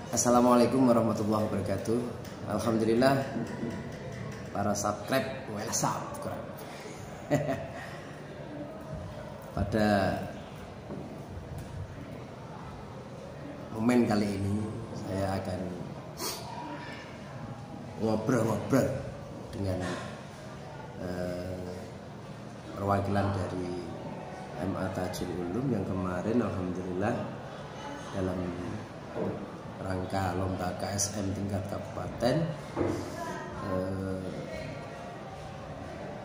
Assalamualaikum warahmatullahi wabarakatuh. Alhamdulillah para subscribe, subscribe. Pada momen kali ini saya akan ngobrol-ngobrol dengan perwakilan dari MA Tajul Ulum yang kemarin alhamdulillah dalam rangka lomba KSM tingkat kabupaten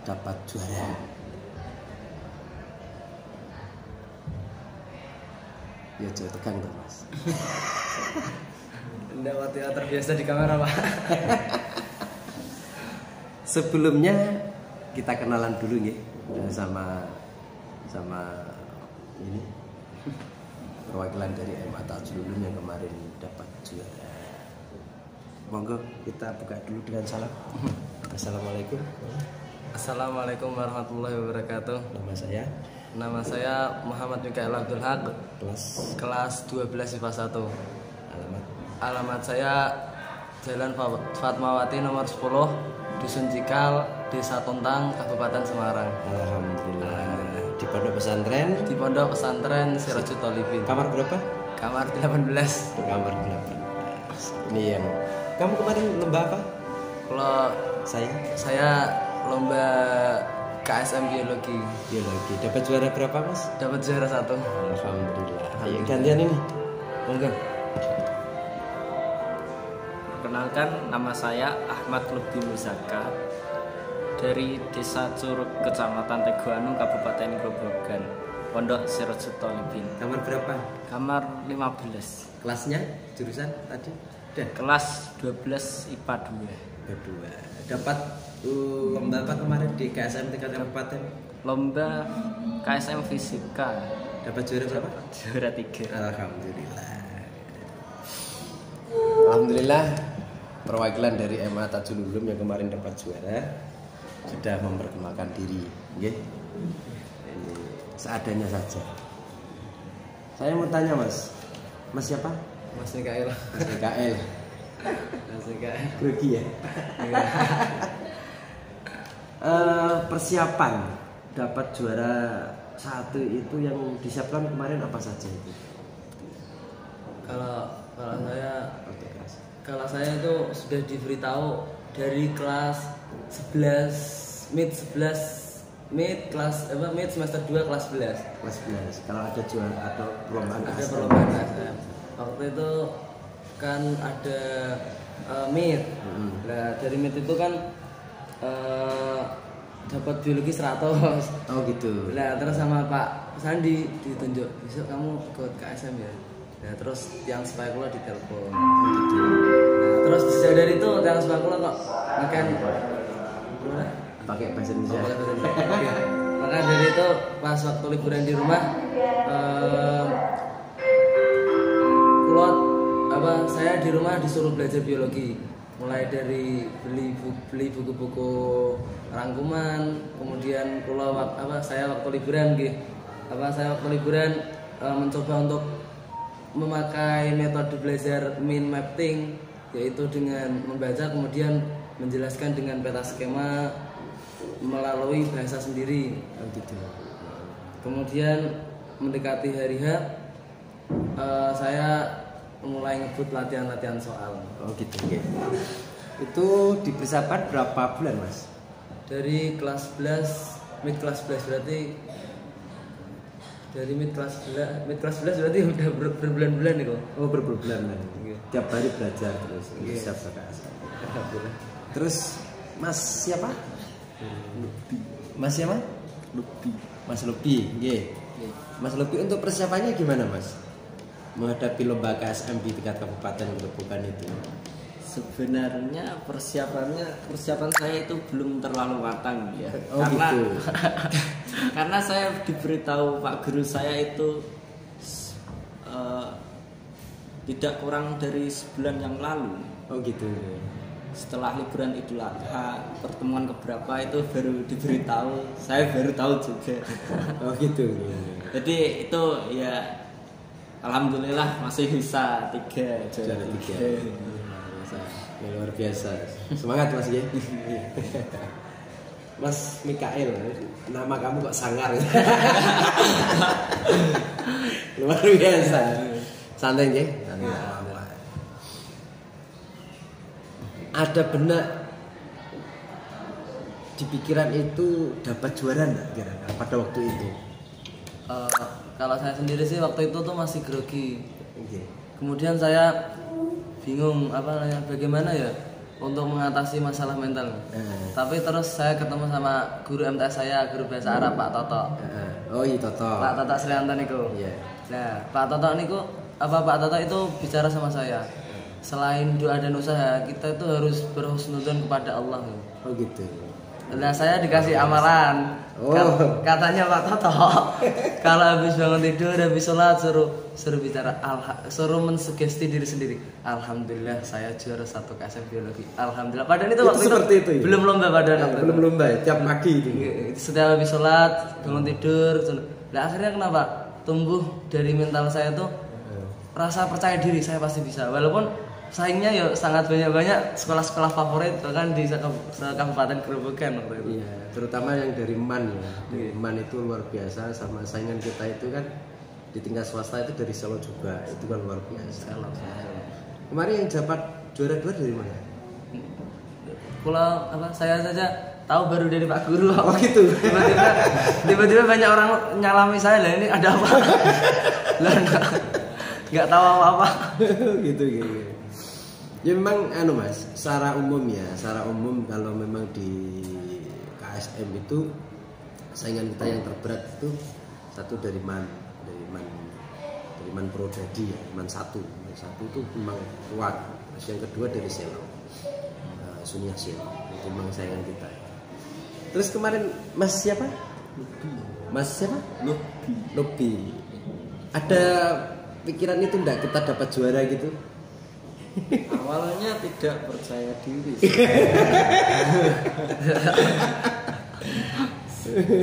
dapat juara. Ya jauh tegang tuh mas. Nggak waktu terbiasa di kamera pak. Sebelumnya kita kenalan dulu nih sama ini perwakilan dari MA Tajul Ulum yang kemarin dapat juara. Monggo kita buka dulu dengan salam. Assalamualaikum. Assalamualaikum warahmatullahi wabarakatuh. Nama saya Muhammad Mikael Abdul Haq, kelas 12 IPA 1. Alamat saya Jalan Fatmawati nomor 10, Dusun Cikal, Desa Tontang, Kabupaten Semarang. Alhamdulillah. Di pondok pesantren? Di pondok pesantren Sirajul Thalibin. Kamar berapa? Kamar 18. Kamar 18. Ini yang kamu kemarin lomba apa? Kalau saya lomba KSM biologi. Dapat juara berapa mas? Dapat juara 1. Alhamdulillah. Ayo gantian ini. Monggo. Perkenalkan, nama saya Ahmad Lubdi Musaka dari Desa Curug, Kecamatan Teguanu, Kabupaten Grobogan, Pondok Sirajul Thalibin. Kamar berapa? Kamar 15. Kelasnya jurusan tadi? Kelas 12 IPA 2. Kedua. Dapat lomba apa kemarin di KSM tingkat kabupaten? Lomba KSM Fisika. Dapat juara berapa? Juara 3. Alhamdulillah. Alhamdulillah perwakilan dari MA Tajul Ulum yang kemarin dapat juara sudah memperkenalkan diri, nggih. Ini seadanya saja. Saya mau tanya mas siapa? Mas Mikael. Mas Mikael. Mas Mikael. Grogi ya. Persiapan dapat juara 1 itu yang disiapkan kemarin apa saja itu? Kalau saya itu sudah diberitahu dari kelas 11 mid semester 2 kelas 11. Kelas 11. Kalau ada juara atau perlombaan ada perlombaan KSM. Waktu itu kan ada mid. Nah, dari mid itu kan dapat biologi 100. Oh gitu. Nah, terus sama Pak Sandi ditunjuk, besok kamu ikut KSM ya. Nah, terus yang sepakulah ditelepon. Gitu. Nah, terus sejak dari itu yang sepakulah kok makan pakai bahasa Indonesia. Maka dari itu pas waktu liburan di rumah saya di rumah disuruh belajar biologi, mulai dari beli buku-buku rangkuman, kemudian saya waktu liburan mencoba untuk memakai metode belajar mind mapping, yaitu dengan membaca kemudian menjelaskan dengan peta skema melalui bahasa sendiri. Kemudian mendekati hari H, saya mulai ngebut latihan soal. Oh gitu. Itu dipersiapkan berapa bulan mas? Dari kelas 11, mid kelas 11 berarti dari mid kelas 11 berarti udah berbulan-bulan nih kok. Oh berbulan-bulan. Tiap hari belajar terus. Siap KSM. Terus mas siapa? Mas siapa? Mas Lubi. Mas Lubi, untuk persiapannya gimana mas? Menghadapi lomba KSM di tingkat kabupaten Grobogan itu. Sebenarnya persiapan saya itu belum terlalu matang ya. Oh, gitu. Karena saya diberitahu Pak Guru saya itu tidak kurang dari sebulan yang lalu. Oh gitu. Setelah liburan Idul Adha, pertemuan keberapa itu baru diberitahu, saya baru tahu juga. Oh gitu. Jadi itu ya Alhamdulillah masih bisa 3 Juara 3. Luar biasa. Semangat Mas ya. Mas Mikael, nama kamu kok sangar. Luar biasa. Santai nggih. Ada benak di pikiran itu dapat juara enggak kira-kira pada waktu itu? Kalau saya sendiri sih waktu itu tuh masih grogi. Okay. Kemudian saya bingung bagaimana ya untuk mengatasi masalah mental. Tapi terus saya ketemu sama guru MTS saya, guru bahasa Arab Pak Toto. Oh iya Toto. Pak Toto Srianto niku. Iya. Nah, Pak Toto niku Pak Toto itu bicara sama saya. Selain doa dan usaha, kita itu harus berhusnudzon kepada Allah. Oh gitu. Nah, saya dikasih amalan. Katanya Pak Toto, kalau habis bangun tidur, habis sholat suruh bicara, suruh mensugesti diri sendiri. Alhamdulillah saya juara 1 KSM biologi. Alhamdulillah. Padahal itu waktu seperti itu ya? Belum lomba padahal. Belum lomba ya, tiap pagi itu. Setiap habis sholat, bangun tidur. Nah akhirnya kenapa? Tumbuh dari mental saya tuh rasa percaya diri saya pasti bisa. Walaupun saingnya ya sangat banyak sekolah-sekolah favorit bahkan di Kabupaten Grobogan waktu itu. Iya, terutama yang dari MAN ya. Dari MAN itu luar biasa, sama saingan kita itu kan di tingkat swasta itu dari Solo juga. Itu kan luar biasa. Kemarin yang dapat juara 2 dari mana? Saya saja tahu baru dari Pak Guru. Oh gitu. Tiba-tiba banyak orang nyalami saya, lah ini ada apa? Lah nggak tahu apa-apa. gitu. Ya memang Mas, secara umum kalau memang di KSM itu saingan kita yang terberat itu satu dari MAN Prodadi ya, MAN 1 itu memang kuat. Terus yang kedua dari Selo, Sunia Selo, itu memang saingan kita. Terus kemarin Mas siapa? Lobi. Ada pikiran itu enggak kita dapat juara gitu? Awalnya tidak percaya diri.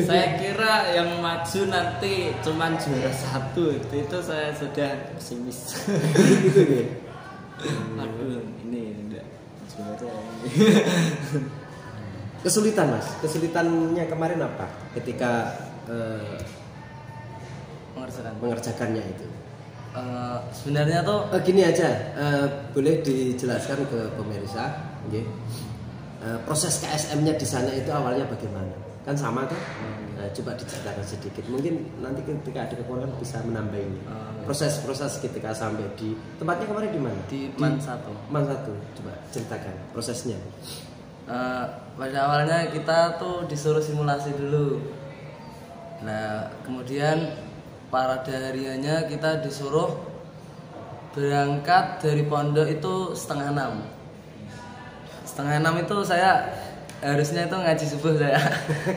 Saya kira yang maju nanti cuman juara 1. Itu saya sudah pesimis. Gitu ya. Aduh, ini enggak juara. Kesulitan Mas, kesulitannya kemarin apa? Ketika mengerjakannya itu. Sebenarnya tuh Gini aja, boleh dijelaskan ke pemirsa, okay? Proses KSM-nya di sana itu awalnya bagaimana? Kan sama kan? Coba diceritakan sedikit. Mungkin nanti ketika ada kekurangan bisa menambah ini. Proses ketika sampai di tempatnya kemarin di mana? Di MAN 1. MAN 1. Coba ceritakan prosesnya. Pada awalnya kita tuh disuruh simulasi dulu. Nah, kemudian pada hariannya kita disuruh berangkat dari pondok itu 5:30. 5:30 itu saya harusnya itu ngaji subuh saya.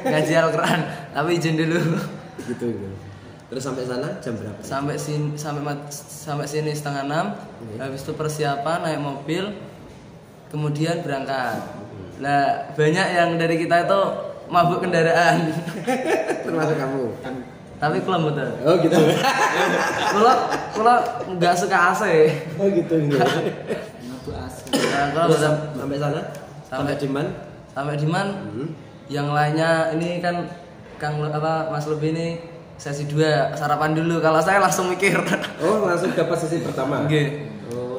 Ngaji Al-Quran, tapi izin dulu. Gitu. Terus sampai sana jam berapa? Sampai sini 5:30. Habis itu persiapan naik mobil, kemudian berangkat. Nah, banyak yang dari kita itu mabuk kendaraan. Termasuk kamu. Tapi kalau betul. Oh gitu. Kalau nggak suka AC. Oh gitu. Mabuk AC. Nah, kalau sampai sana? Sampai di MAN? Sampai di MAN. Yang lainnya ini kan Mas Lubi ini sesi 2 sarapan dulu. Kalau saya langsung mikir. Oh langsung dapat sesi pertama. Oke.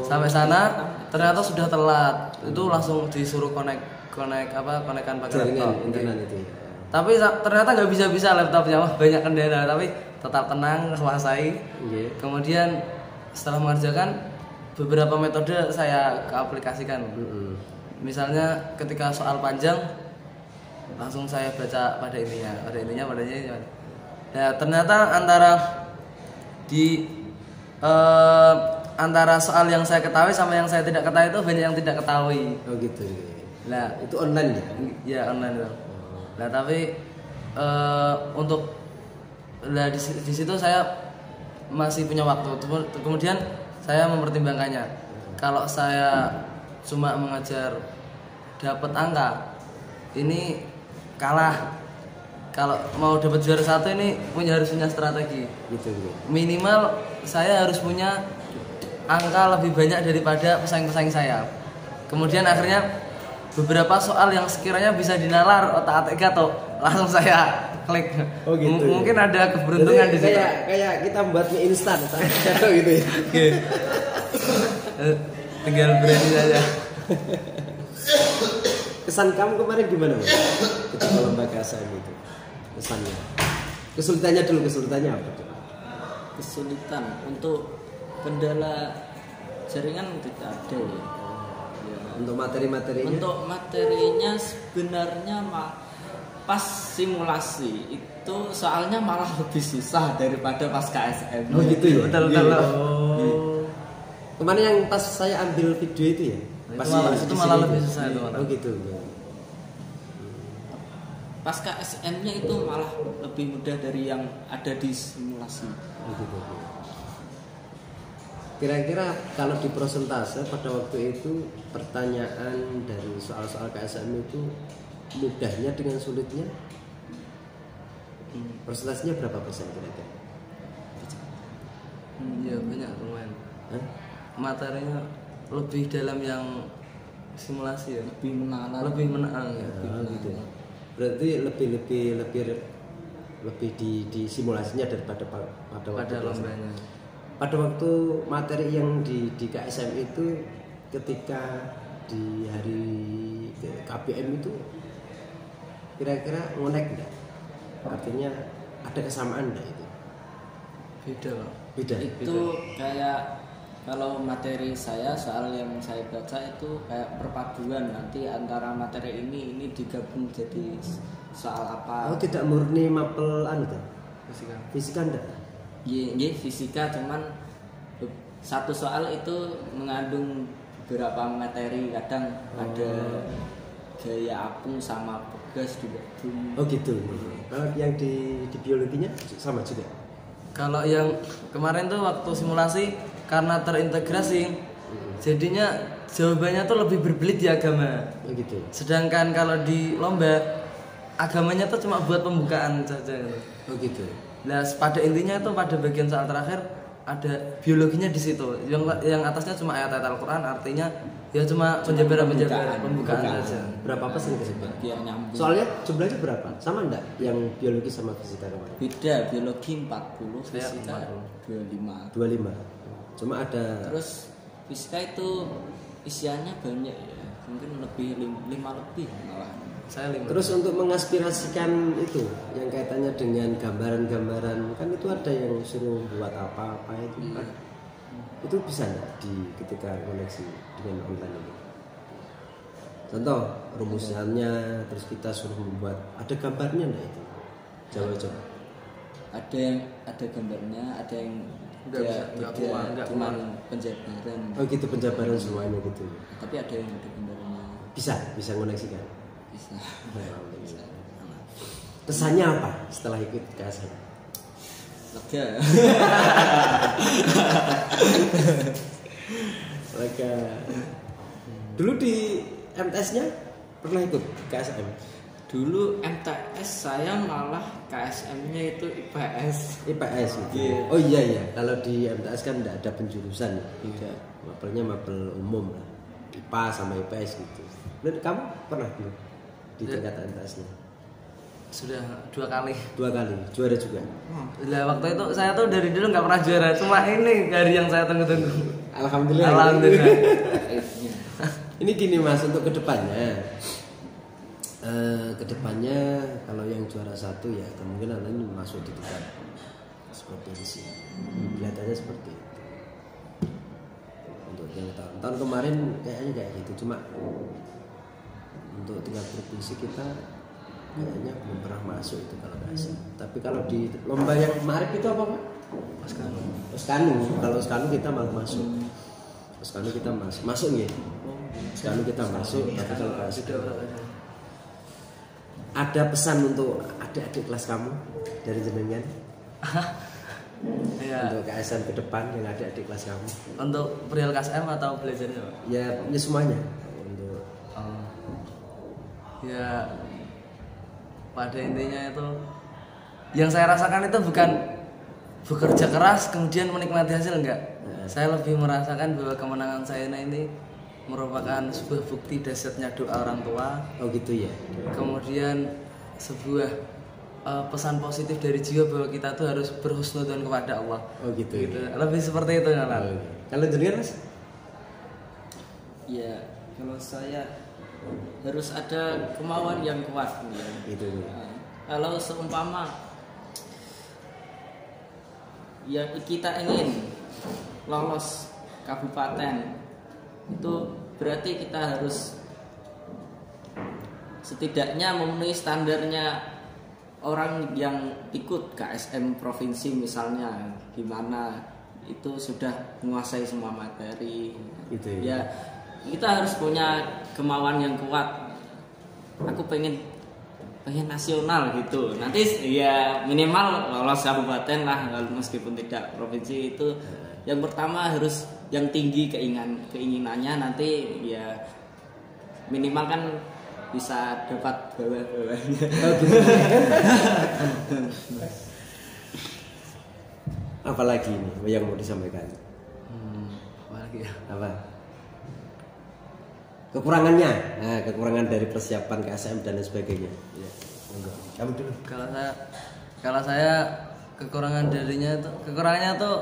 Sampai sana ternyata sudah telat. Itu langsung disuruh konekan pakai laptop. Internet itu. Tapi ternyata nggak bisa laptopnya, banyak kendala. Tapi tetap tenang, kuasai. Kemudian setelah mengerjakan beberapa metode saya keaplikasikan. Misalnya ketika soal panjang langsung saya baca pada intinya. Nah, ternyata antara soal yang saya ketahui sama yang saya tidak ketahui itu banyak yang tidak ketahui. Oh gitu. Nah, itu online ya? Ya online itu. Nah tapi untuk di situ saya masih punya waktu. Kemudian saya mempertimbangkannya. Kalau saya cuma mengajar dapat angka, ini kalah. Kalau mau dapat juara 1 ini harus punya strategi. Gitu. Minimal saya harus punya angka lebih banyak daripada pesaing-pesaing saya. Kemudian akhirnya beberapa soal yang sekiranya bisa dinalar otak-atik atau langsung saya klik. Oh gitu. Mungkin ada keberuntungan di situ. Kayak kita buat mie instan gitu ya. Tinggal berani saja. Kesan kamu kemarin gimana, Mas? Ketika lomba KSM itu. Kesannya. Kesulitannya apa? Kesulitan untuk kendala jaringan tidak ada ya. Ya. Untuk materi-materinya? Untuk materinya sebenarnya pas simulasi itu soalnya malah lebih susah daripada pas KSM. Oh gitu ya. Betul. Kemarin yang pas saya ambil video itu ya. Itu malah lebih susah itu. Oh gitu. Pas KSM-nya itu malah lebih mudah dari yang ada di simulasi. Oh gitu. Kira-kira kalau di prosentase pada waktu itu pertanyaan dari soal-soal KSM itu mudahnya dengan sulitnya persentasenya berapa persen kira-kira? Ya banyak lumayan. Hah? Materinya lebih dalam yang simulasi ya. Lebih menalar. Lebih menang ya. Gitu. Berarti lebih di simulasinya daripada pada waktu lombanya. Pada waktu materi yang di KSM itu ketika di hari KPM itu kira-kira ngonek enggak? Artinya ada kesamaan enggak itu? Beda Pak. Beda. Itu kayak kalau materi saya soal yang saya baca itu kayak perpaduan nanti antara materi ini digabung jadi soal apa? Oh tidak murni mapel tuh? Fisika. Fisika enggak? Iya fisika cuman satu soal itu mengandung beberapa materi kadang ada gaya apung sama pegas digabung. Oh gitu. Kalau yang di biologinya sama juga? Kalau yang kemarin tuh waktu simulasi karena terintegrasi jadinya jawabannya tuh lebih berbelit di agama. Oh gitu. Sedangkan kalau di lomba agamanya tuh cuma buat pembukaan saja. Oh gitu. Nah, pada intinya itu pada bagian soal terakhir ada biologinya di situ. Yang atasnya cuma ayat-ayat Al-Qur'an, artinya ya cuma pembukaan saja. Berapa persen kira-kira? Biar nyambung. Soalnya jumlahnya berapa? Sama enggak yang biologi sama fisika kemarin? Beda, biologi 40, fisika 25. 25. Cuma ada Terus fisika itu isiannya banyak ya. Mungkin lebih 5 lebih malah. Saya 5. Terus untuk mengaspirasikan itu yang kaitannya dengan gambaran-gambaran kan itu ada yang suruh buat apa-apa itu kan. Itu bisa enggak ketika koneksi dengan online ini? Contoh rumusannya terus kita suruh membuat ada gambarnya enggak itu? Coba. Ada gambarnya, ada yang cuma penjabaran. Oh gitu penjabaran semuanya gitu. Tapi ada yang ada gambarnya. Bisa mengoneksikan. Bisa. Kesannya apa setelah ikut KSM? Lega. Lega. Dulu di MTS-nya pernah ikut KSM? Dulu MTS saya malah KSM-nya itu IPS. IPS gitu. Yeah. Oh iya. Kalau di MTS kan tidak ada penjurusan. Tidak. Mapelnya mapel umum lah. IPA sama IPS gitu. Dan kamu pernah dulu di tingkat MTS-nya? Sudah 2 kali. 2 kali. Juara juga. Nah, waktu itu saya tuh dari dulu nggak pernah juara. Cuma ini hari yang saya tunggu-tunggu. Alhamdulillah. Akhirnya. Ini gini Mas untuk kedepannya. Kedepannya kalau yang juara 1 ya kemungkinan nanti masuk di tingkat provinsi. Kelihatannya seperti itu. Untuk yang tahun kemarin kayaknya kayak gitu. Cuma untuk tingkat provinsi kita kayaknya belum pernah masuk itu kalau KSM. Tapi kalau di lomba yang kemarin itu apa Pak? Oskanu. Kalau Oskanu kita malah masuk. Oskanu kita masuk ya. Oskanu kita masuk. Tapi kalau KSM ada pesan untuk adik-adik kelas kamu dari jenengan? Ya. Untuk KSM ke depan yang adik-adik kelas kamu. Untuk perihal KSM atau belajarnya Pak? Ya semuanya. Untuk ya pada intinya itu yang saya rasakan itu bukan bekerja keras kemudian menikmati hasil enggak. Saya lebih merasakan bahwa kemenangan saya ini merupakan sebuah bukti dahsyatnya doa orang tua. Oh gitu ya. Kemudian sebuah pesan positif dari jiwa bahwa kita tuh harus berhusnudzon kepada Allah. Oh gitu. Gitu. Lebih seperti itu kan. Kalau jenengan Mas? Ya, kalau saya harus ada kemauan yang kuat ya. Gitu. Kalau seumpama ya kita ingin lolos kabupaten, itu berarti kita harus setidaknya memenuhi standarnya orang yang ikut KSM provinsi misalnya, gimana itu sudah menguasai semua materi Gitu ya. Kita harus punya kemauan yang kuat. Aku pengen nasional gitu, nanti ya minimal lolos kabupaten lah, meskipun tidak provinsi. Itu yang pertama harus yang tinggi keinginannya, nanti ya minimal kan bisa dapat bawah-bawahnya. Apalagi ini yang mau disampaikan? Apalagi ya? Apa? Kekurangannya, nah, kekurangan dari persiapan KSM dan lain sebagainya. Ya. Kamu dulu. Kalau saya kekurangannya tuh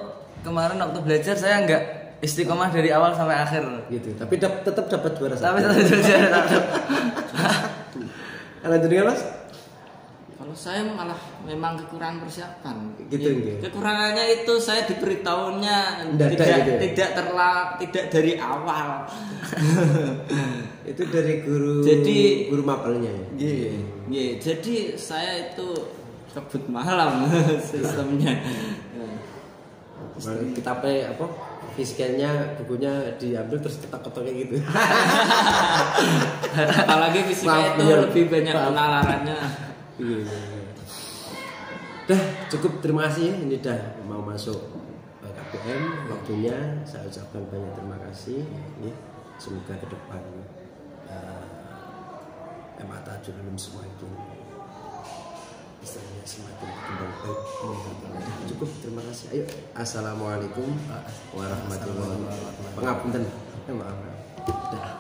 kemarin waktu belajar saya nggak istiqomah dari awal sampai akhir. Gitu. Tapi tetap dapat juara satu. Tapi tetap juara satu. Kalau jenengan Mas? Kalau saya malah memang kekurangan persiapan. Gitu, Ya, gitu. kekurangannya itu saya diberitahunya tidak dari awal. Itu dari guru. Jadi guru mapelnya. Iya, jadi saya itu kebut malam sistemnya. Kita apa? Fisikanya bukunya diambil terus ketok-ketok kayak gitu. Apalagi fisika itu lebih banyak penalarannya. Dah cukup, terima kasih. Ini dah mau masuk KPM, waktunya saya ucapkan banyak terima kasih. Semoga ke depan MA Tajul Ulum semakin istilahnya semakin berkembang baik. Cukup, terima kasih. Ayo, assalamualaikum warahmatullahi wabarakatuh. Pengapunten. Maaf. Dah.